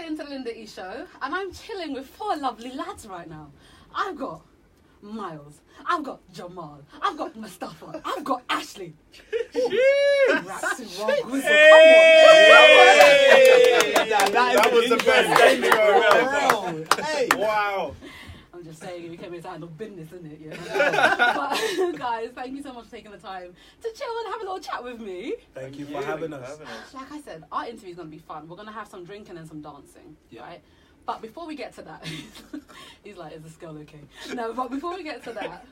into the Linda E show, and I'm chilling with 4 lovely lads right now. I've got Miles, I've got Jamal, I've got Mustafa, I've got Ashley. Rak Su, Rak Su, That was the best intro. Hey, wow. I'm just saying, we came here to handle business, isn't it? Yeah. But guys, thank you so much for taking the time to chill and have a little chat with me. Thank you for having us. Like I said, our interview is going to be fun. We're going to have some drinking and some dancing, right? But before we get to that, he's like, is this girl okay? No, but before we get to that,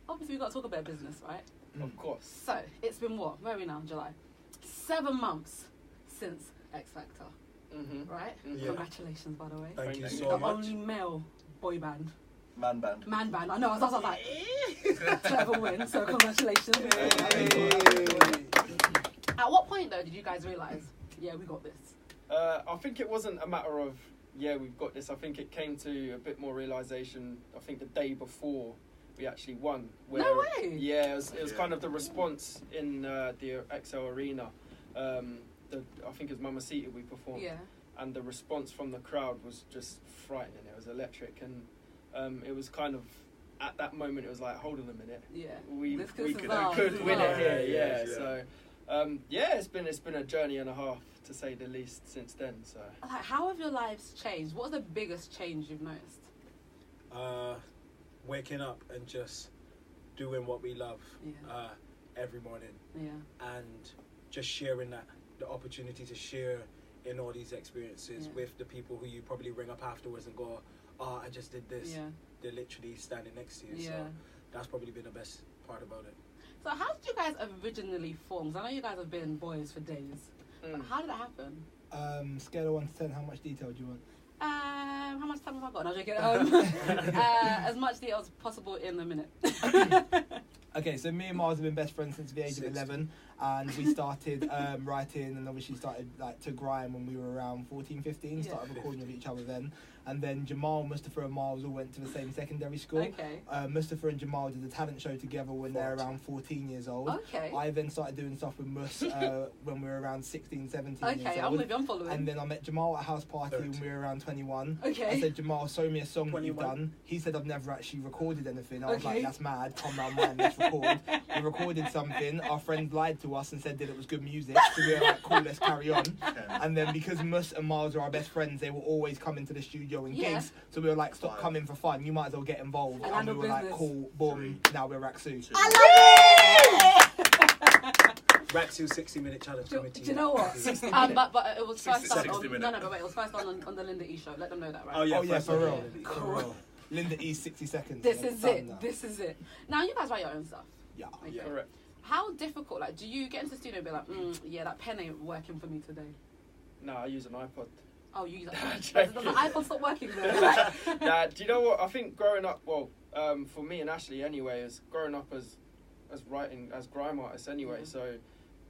obviously we've got to talk about business, right? Of course. So, it's been what? Where are we now? July. 7 months since X Factor, right? Yeah. Congratulations, by the way. Thank you so much. The only male boy band. Man band. I know, I was like, to ever win, so congratulations. At what point, though, did you guys realise, yeah, we got this? I think it wasn't a matter of, yeah, we've got this. I think it came to a bit more realisation, I think the day before we actually won. Where, no way! Yeah, it was kind of the response in the XL Arena. I think it was Mamacita we performed. Yeah. And the response from the crowd was just frightening. It was electric. And it was kind of, at that moment, it was like, hold on a minute. Yeah. We could win it here, yeah. So, it's been a journey and a half, to say the least, since then. So, like, how have your lives changed? What's the biggest change you've noticed? Waking up and just doing what we love every morning. Yeah. And just sharing the opportunity to share in all these experiences with the people who you probably ring up afterwards and go, I just did this. Yeah. They're literally standing next to you. Yeah. So that's probably been the best part about it. So how did you guys originally form? 'Cause I know you guys have been boys for days. But how did that happen? Scale of 1 to 10, how much detail do you want? How much time have I got? No, joking. As much detail as possible in a minute. Okay, so me and Miles have been best friends since the age of 11, and we started writing and obviously started to grime when we were around 14, 15, started recording with each other then. And then Jamal, Mustafa and Miles all went to the same secondary school. Okay. Mustafa and Jamal did a talent show together when they're around 14 years old. Okay. I then started doing stuff with Mus when we were around 16, 17 years old. Okay, I'm with you, I'm following. And then I met Jamal at a house party when we were around 21. Okay. I said, Jamal, show me a song that you've 21. done. He said, I've never actually recorded anything. I was like, that's mad. Come round, man, let's record. We recorded something. Our friends lied to us and said that it was good music. So we were like, cool, let's carry on. And then because Mus and Miles are our best friends, they will always come into the studio and gigs. So we were like, stop coming for fun. You might as well get involved. And we were like, cool, boom, now we're Rak Su. I love it! Rak Su 60-minute challenge coming to you. Do you know what? But it was first done on... No, but wait, it was first done on the Linda E show. Let them know that, right? Oh, yeah, for real. Cool. Linda E 60 seconds. This is it. Now, you guys write your own stuff. Yeah. Okay. Yeah, correct. How difficult, do you get into the studio and be like, that pen ain't working for me today? No, I use an iPod. Oh, you use that? Does the iPod stop working though? Do you know what? I think growing up, for me and Ashley anyway, is growing up as writing, as grime artists anyway, so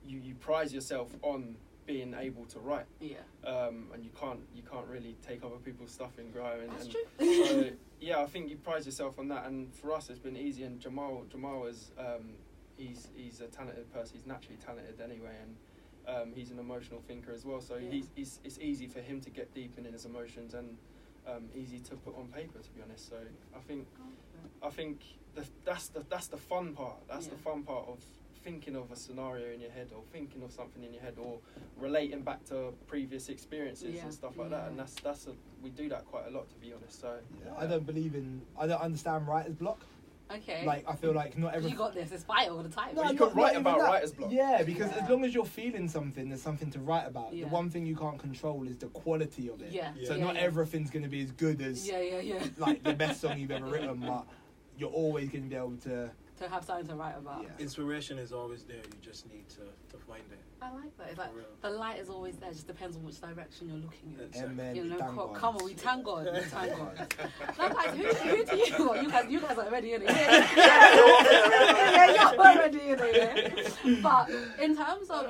you prize yourself on being able to write. Yeah. And you can't really take other people's stuff in grime. That's true. So, yeah, I think you prize yourself on that, and for us it's been easy, and Jamal is, he's a talented person, he's naturally talented anyway, and he's an emotional thinker as well, so it's easy for him to get deep in his emotions and easy to put on paper, to be honest. So I think that's the fun part. That's the fun part of thinking of a scenario in your head, or thinking of something in your head, or relating back to previous experiences and stuff like that. And we do that quite a lot, to be honest. So I don't understand writer's block. Okay. Like, I feel like not every... You got this, it's fire all the time. No, you can write about writer's block. Yeah, because as long as you're feeling something, there's something to write about. The one thing you can't control is the quality of it. Yeah. So not everything's going to be as good as like the best song you've ever written, but you're always going to be able to have something to write about. Yeah. Inspiration is always there, you just need to find it. I like that. It's like the light is always there, it just depends on which direction you're looking at. Amen. You know, come on, we thank God. We thank God. Now, guys, who do you want? You guys are already in it. Yeah, you're already in it. But in terms of,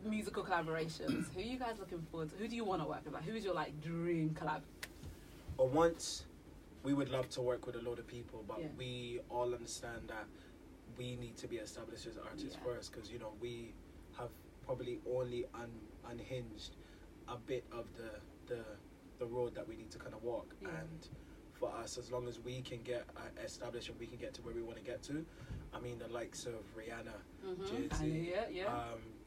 musical collaborations, who are you guys looking forward to? Who do you want to work with? Like, who is your dream collab? Well, once we would love to work with a lot of people, but we all understand that we need to be established as artists first, because we have probably only unhinged a bit of the the road that we need to kind of walk. Yeah. And for us, as long as we can get established and we can get to where we want to get to, I mean, the likes of Rihanna, Jay-Z,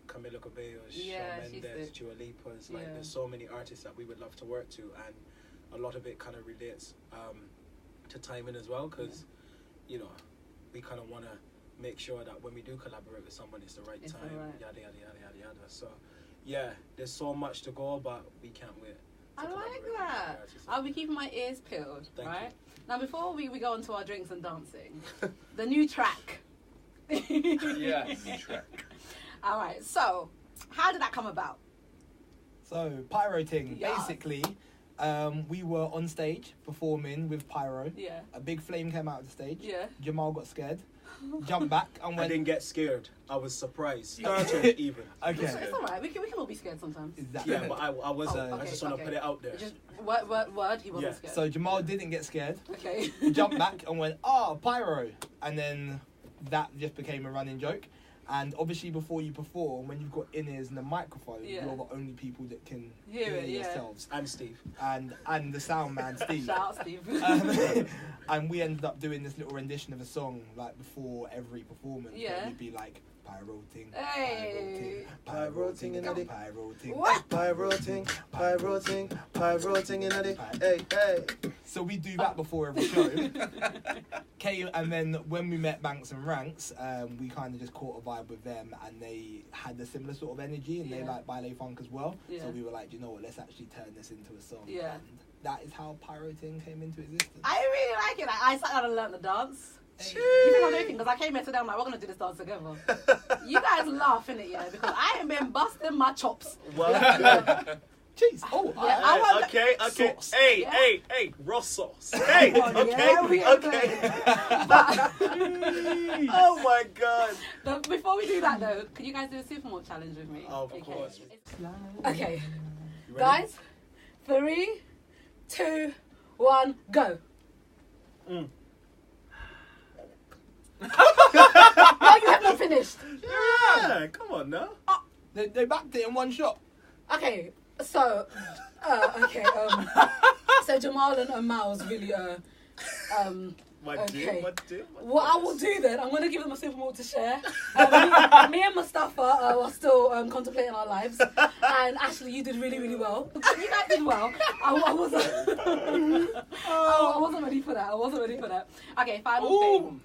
Camila Cabello, Shawn Mendes, Dua Lipa's, like there's so many artists that we would love to work to, and a lot of it kind of relates to timing as well, because you know, we kind of want to make sure that when we do collaborate with someone, it's the right time, yada yada yada yada yada. So yeah, there's so much to go, but we can't wait. I like that. I'll be keeping my ears peeled. Thank right you. Now, before we go on to our drinks and dancing, the new track. Yeah, New track. All right, so how did that come about? So Pyro Ting, basically, we were on stage performing with Pyro. Yeah. A big flame came out of the stage. Yeah. Jamal got scared, jumped back, and I went. didn't get scared. I was surprised. Started even. Okay. It's all right. We can all be scared sometimes. Exactly. Yeah, but I wasn't. Okay, I just want to put it out there. Just word. He wasn't scared. So Jamal didn't get scared. Okay. He jumped back and went, Pyro, and then that just became a running joke. And obviously, before you perform, when you've got in-ears and a microphone, you're the only people that can hear yourselves. And Steve. And the sound man, Steve. Shout out, Steve. And we ended up doing this little rendition of a song, like, before every performance. Yeah. We'd be like, Pyro Ting, Hey. Pyro Ting, in Pyro the Pyro Ting. What? Pyro Ting, Pyro Ting, Pyro Ting in the hey. So we do that before every show. And then when we met Banks and Ranks, we kind of just caught a vibe with them, and they had a similar sort of energy, and they like ballet funk as well. Yeah. So we were like, you know what, let's actually turn this into a song. Yeah. And that is how Pyro Ting came into existence. I really like it. I sat down and learned the dance. You think I'm joking? Because I came here today, I'm like, we're going to do this dance together. You guys laugh, innit, yeah? Because I ain't been busting my chops. Well, Jeez. Oh, Yeah, I want okay. Sauce. Hey, raw sauce. Hey, okay. Oh my God. But before we do that, though, can you guys do a supermodel challenge with me? Of course. Okay, You ready? guys, 3, 2, 1, go. Oh, you have not finished. Yeah, come on now. They backed it in one shot. Okay, so, so Jamal and Miles really, okay. What I will do then, I'm going to give them a supermodel to share. Me and Mustafa are still contemplating our lives. And Ashley, you did really, really well. You guys did well. I wasn't ready for that. Okay, final thing.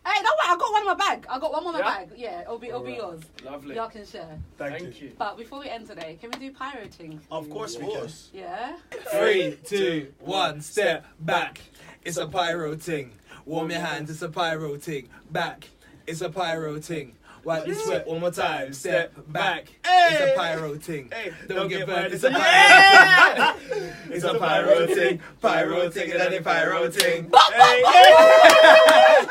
Hey, don't worry, I got one in my bag. In my bag. Yeah, it'll be yours. Lovely. Y'all can share. Thank you. But before we end today, can we do Pyro Ting? Of course we can. Yeah? 3, 2, 1, step back. It's a Pyro Ting. Warm your hands, it's a Pyro Ting. Back, it's a Pyro Ting. Wipe your sweat one more time. Step back. It's a Pyro Ting. Hey, Don't get burned. It's It's a a Pyro Ting. It's a Pyro Ting. Pyro Ting and then Pyro Ting. Hey, hey.